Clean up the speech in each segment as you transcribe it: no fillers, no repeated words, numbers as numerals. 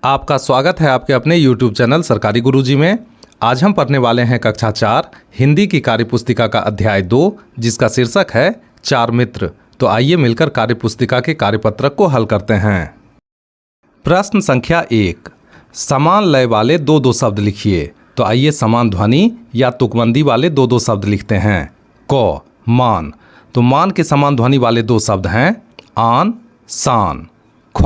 आपका स्वागत है आपके अपने YouTube चैनल सरकारी गुरुजी में। आज हम पढ़ने वाले हैं कक्षा 4 हिंदी की कार्यपुस्तिका का अध्याय 2, जिसका शीर्षक है चार मित्र। तो आइए मिलकर कार्यपुस्तिका के कार्यपत्रक को हल करते हैं। प्रश्न संख्या 1, समान लय वाले दो दो शब्द लिखिए। तो आइए समान ध्वनि या तुकबंदी वाले दो दो शब्द लिखते हैं। क, मान। तो मान के समान ध्वनि वाले दो शब्द हैं आन, शान। ख,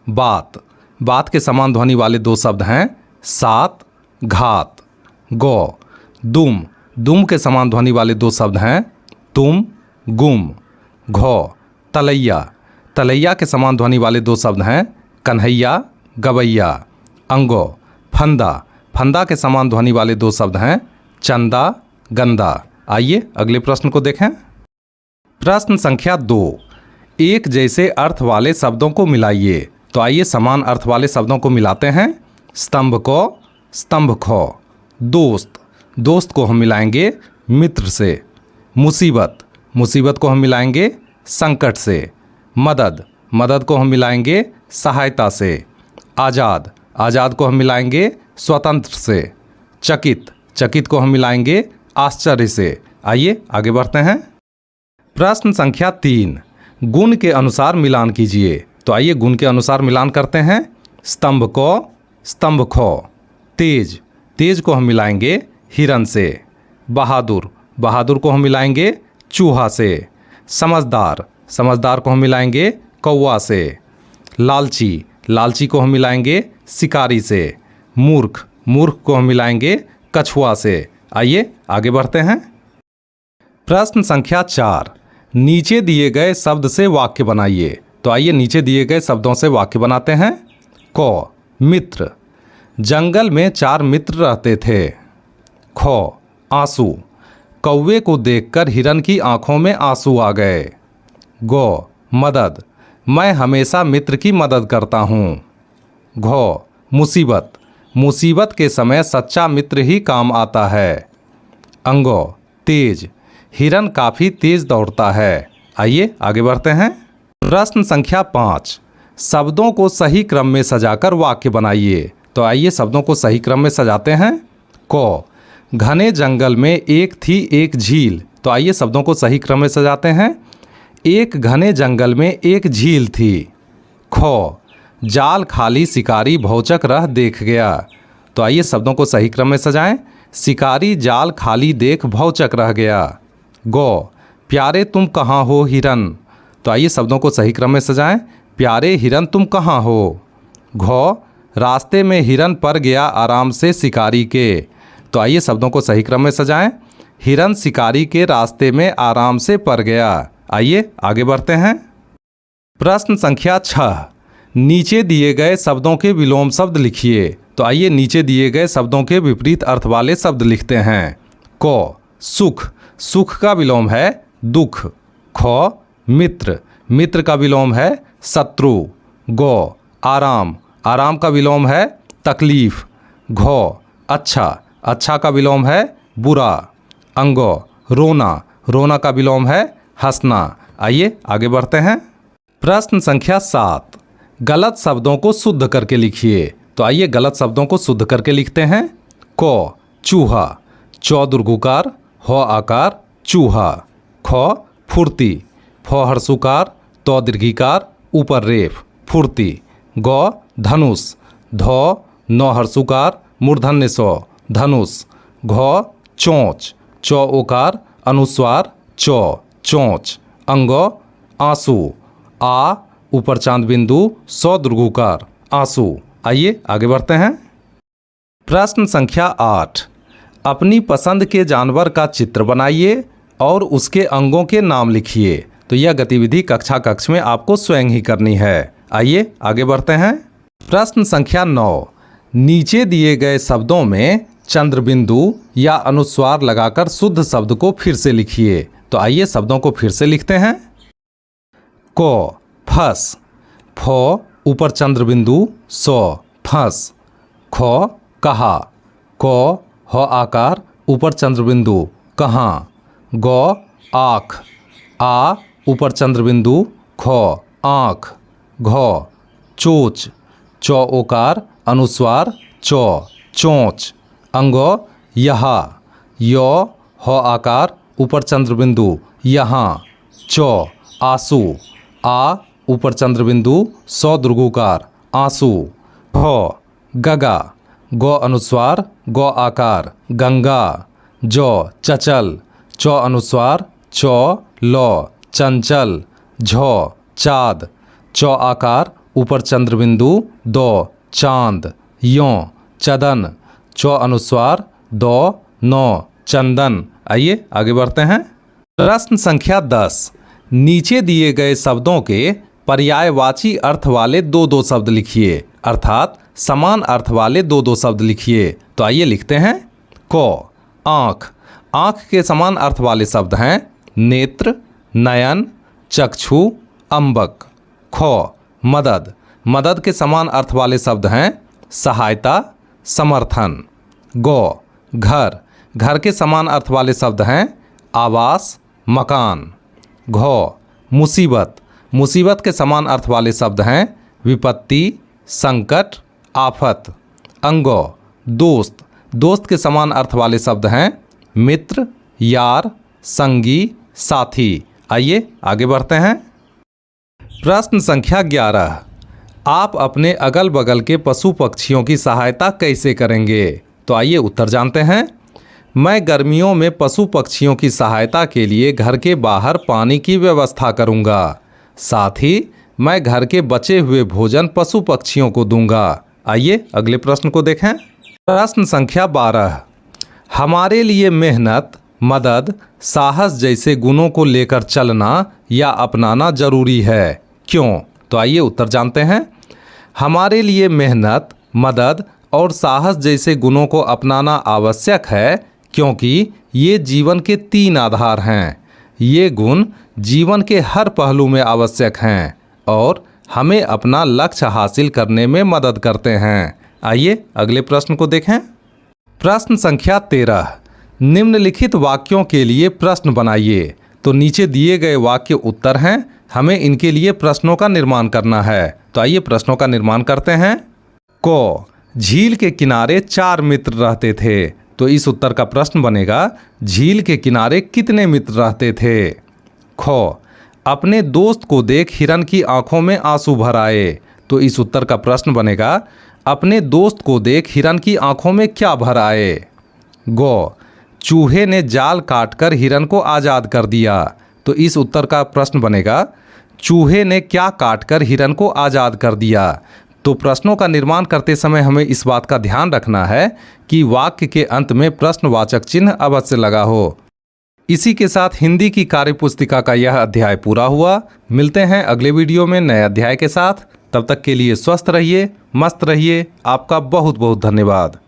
बात। बात के समान ध्वनि वाले दो शब्द हैं सात, घात। गौ, दुम। दुम के समान ध्वनि वाले दो शब्द हैं तुम, गुम। घौ, तलैया। तलैया के समान ध्वनि वाले दो शब्द हैं कन्हैया, गवैया। अंगो, फंदा। फंदा के समान ध्वनि वाले दो शब्द हैं चंदा, गंदा। आइए अगले प्रश्न को देखें। प्रश्न संख्या 2, एक जैसे अर्थ वाले शब्दों को मिलाइए। तो आइए समान अर्थ वाले शब्दों को मिलाते हैं। स्तंभ को, स्तंभ खो। दोस्त, दोस्त को हम मिलाएंगे मित्र से। मुसीबत, मुसीबत को हम मिलाएंगे संकट से। मदद, मदद को हम मिलाएंगे सहायता से। आज़ाद, आज़ाद को हम मिलाएंगे स्वतंत्र से। चकित, चकित को हम मिलाएंगे आश्चर्य से। आइए आगे बढ़ते हैं। प्रश्न संख्या 3, गुण के अनुसार मिलान कीजिए। तो आइए गुण के अनुसार मिलान करते हैं। स्तंभ को, स्तंभ खो। तेज, तेज को हम मिलाएंगे हिरन से। बहादुर, बहादुर को हम मिलाएंगे चूहा से। समझदार, समझदार को हम मिलाएंगे कौवा से। लालची, लालची को हम मिलाएंगे शिकारी से। मूर्ख, मूर्ख को हम मिलाएंगे कछुआ से। आइए आगे बढ़ते हैं। प्रश्न संख्या 4, नीचे दिए गए शब्द से वाक्य बनाइए। तो आइए नीचे दिए गए शब्दों से वाक्य बनाते हैं। क, मित्र। जंगल में 4 मित्र रहते थे। ख, आंसू। कौवे को देखकर हिरन की आंखों में आंसू आ गए। गौ, मदद। मैं हमेशा मित्र की मदद करता हूँ। घौ, मुसीबत। मुसीबत के समय सच्चा मित्र ही काम आता है। अंगो, तेज। हिरन काफ़ी तेज दौड़ता है। आइए आगे बढ़ते हैं। प्रश्न संख्या 5, शब्दों को सही क्रम में सजाकर वाक्य बनाइए। तो आइए शब्दों को सही क्रम में सजाते हैं। क, घने जंगल में एक थी एक झील। तो आइए शब्दों को सही क्रम में सजाते हैं। एक घने जंगल में एक झील थी। ख, जाल खाली शिकारी भौचक रह देख गया। तो आइए शब्दों को सही क्रम में सजाएं। शिकारी जाल खाली देख भौचक रह गया। गौ, प्यारे तुम कहाँ हो हिरन। तो आइए शब्दों को सही क्रम में सजाएं। प्यारे हिरन तुम कहाँ हो। घौ, रास्ते में हिरन पर गया आराम से शिकारी के। तो आइए शब्दों को सही क्रम में सजाएं। हिरन शिकारी के रास्ते में आराम से पर गया। आइए आगे बढ़ते हैं। प्रश्न संख्या 6, नीचे दिए गए शब्दों के विलोम शब्द लिखिए। तो आइए नीचे दिए गए शब्दों के विपरीत अर्थ वाले शब्द लिखते हैं। क, सुख। सुख का विलोम है दुख। ख, मित्र। मित्र का विलोम है शत्रु। गौ, आराम। आराम का विलोम है तकलीफ। घौ, अच्छा। अच्छा का विलोम है बुरा। अंगो, रोना। रोना का विलोम है हंसना। आइए आगे बढ़ते हैं। प्रश्न संख्या 7, गलत शब्दों को शुद्ध करके लिखिए। तो आइए गलत शब्दों को शुद्ध करके लिखते हैं। क, चूहा। चौ दुर्घुकार, ह आकार, चूहा। ख, फुर्ती। फ हर्षुकार, तो दीर्घिकार, ऊपर रेफ, फुर्ती। गौ, धनुष। धौ, नौ हर्षुकार, मूर्धन्य सौ, धनुष। घौ, चोंच। चौ ओकार, अनुस्वार, चौ, चोंच। अंगो, आंसू। आ, ऊपर चांद बिंदु, सौ दीर्घुकार, आंसू। आइए आगे बढ़ते हैं। प्रश्न संख्या 8, अपनी पसंद के जानवर का चित्र बनाइए और उसके अंगों के नाम लिखिए। तो यह गतिविधि कक्षा कक्ष में आपको स्वयं ही करनी है। आइए आगे बढ़ते हैं। प्रश्न संख्या 9, नीचे दिए गए शब्दों में चंद्र बिंदु या अनुस्वार लगाकर शुद्ध शब्द को फिर से लिखिए। तो आइए शब्दों को फिर से लिखते हैं। क, फस। फ, ऊपर चंद्र बिंदु, सौ, फस। ख, कहा। क, ह आकार, ऊपर चंद्र बिंदु, कहाँ। गौ, आँख। आ, ऊपर चंद्र बिंदु, ख, आँख। घौ, चोच। चौ ओकार अनुस्वार चौ, चोंच। अंगो यहाँ, यो हो आकार ऊपर चंद्र बिंदु यहाँ, चौ। आंसू, आ ऊपर चंद्र बिंदु सौ दीर्घोकार आंसू। हो गगा, गो अनुस्वार गो आकार गंगा। जो चचल, चौ अनुस्वार चौ लो चंचल। झो चाँद, चौ आकार ऊपर चंद्र बिंदु दो चांद। यों चदन, चौ अनुस्वार दो नौ चंदन। आइए आगे बढ़ते हैं। प्रश्न संख्या 10। नीचे दिए गए शब्दों के पर्यायवाची अर्थ वाले दो दो शब्द लिखिए, अर्थात समान अर्थ वाले दो दो शब्द लिखिए। तो आइए लिखते हैं। को आँख, आँख के समान अर्थ वाले शब्द हैं नेत्र, नयन, चक्षु, अंबक। खो मदद, मदद के समान अर्थ वाले शब्द हैं सहायता, समर्थन। गो घर, घर के समान अर्थ वाले शब्द हैं आवास, मकान। घो मुसीबत, मुसीबत के समान अर्थ वाले शब्द हैं विपत्ति, संकट, आफत। अंगो दोस्त, दोस्त के समान अर्थ वाले शब्द हैं मित्र, यार, संगी, साथी। आइए आगे बढ़ते हैं। प्रश्न संख्या 11। आप अपने अगल बगल के पशु पक्षियों की सहायता कैसे करेंगे? तो आइए उत्तर जानते हैं। मैं गर्मियों में पशु पक्षियों की सहायता के लिए घर के बाहर पानी की व्यवस्था करूंगा। साथ ही मैं घर के बचे हुए भोजन पशु पक्षियों को दूंगा। आइए अगले प्रश्न को देखें। प्रश्न संख्या 12। हमारे लिए मेहनत, मदद, साहस जैसे गुणों को लेकर चलना या अपनाना जरूरी है, क्यों? तो आइए उत्तर जानते हैं। हमारे लिए मेहनत, मदद और साहस जैसे गुणों को अपनाना आवश्यक है क्योंकि ये जीवन के 3 आधार हैं। ये गुण जीवन के हर पहलू में आवश्यक हैं और हमें अपना लक्ष्य हासिल करने में मदद करते हैं। आइए अगले प्रश्न को देखें। प्रश्न संख्या 13। निम्नलिखित वाक्यों के लिए प्रश्न बनाइए। तो नीचे दिए गए वाक्य उत्तर हैं, हमें इनके लिए प्रश्नों का निर्माण करना है। तो आइए प्रश्नों का निर्माण करते हैं। को झील के किनारे 4 मित्र रहते थे। तो इस उत्तर का प्रश्न बनेगा झील के किनारे कितने मित्र रहते थे। खो अपने दोस्त को देख हिरन की आंखों में आंसू भर आए। तो इस उत्तर का प्रश्न बनेगा अपने दोस्त को देख हिरन की आंखों में क्या भर आए। गो चूहे ने जाल काटकर हिरन को आज़ाद कर दिया। तो इस उत्तर का प्रश्न बनेगा चूहे ने क्या काटकर हिरन को आज़ाद कर दिया। तो प्रश्नों का निर्माण करते समय हमें इस बात का ध्यान रखना है कि वाक्य के अंत में प्रश्नवाचक चिन्ह अवश्य लगा हो। इसी के साथ हिंदी की कार्यपुस्तिका का यह अध्याय पूरा हुआ। मिलते हैं अगले वीडियो में नए अध्याय के साथ। तब तक के लिए स्वस्थ रहिए, मस्त रहिए। आपका बहुत बहुत धन्यवाद।